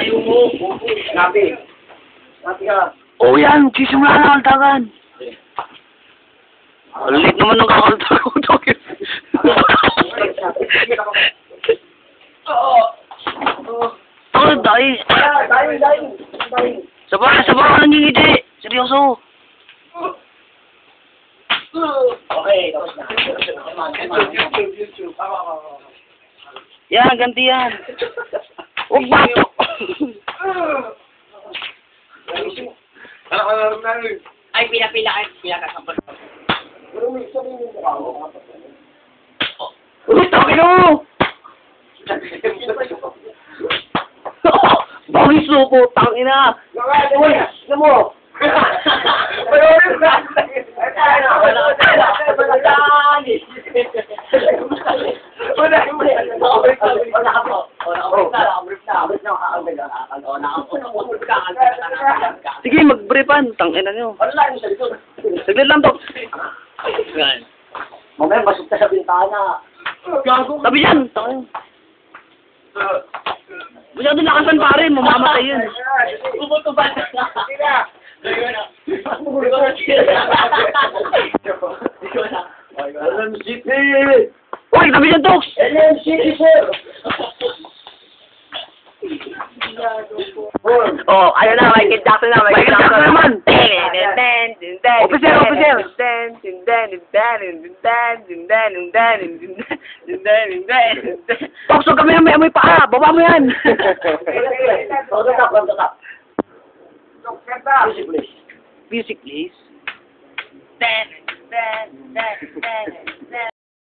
Ayaw mo. Nabi. Nabi ka. Oh, yan. Sisimula na kaltagan. Ulit naman ng kakaltagan. Oh, dahil. Dahil. Sabah ka nang ngingiti. Seryoso. Okay, tapos na. YouTube. Yan, ganti yan. Huwag bato. Ay, pinakasambal. Uy, takin mo! Bawis suko, tangina! Ano mo? Sige, mag-briepan. Tangina nyo. Saglit lang to. Mamaya masok ka sa bintana. Tabi yan. Tangina. Masyado lakasan pare, mamamatay yun. Pupunto ba? LMCP! Uy, tabi yan, Tox! LMCP, sir! Oh, ayun na, Michael Jackson na, Michael Jackson naman! Officer, officer! Tox, huwag kami na may amoy paa! Baba mo yan! Music, please. Music, please.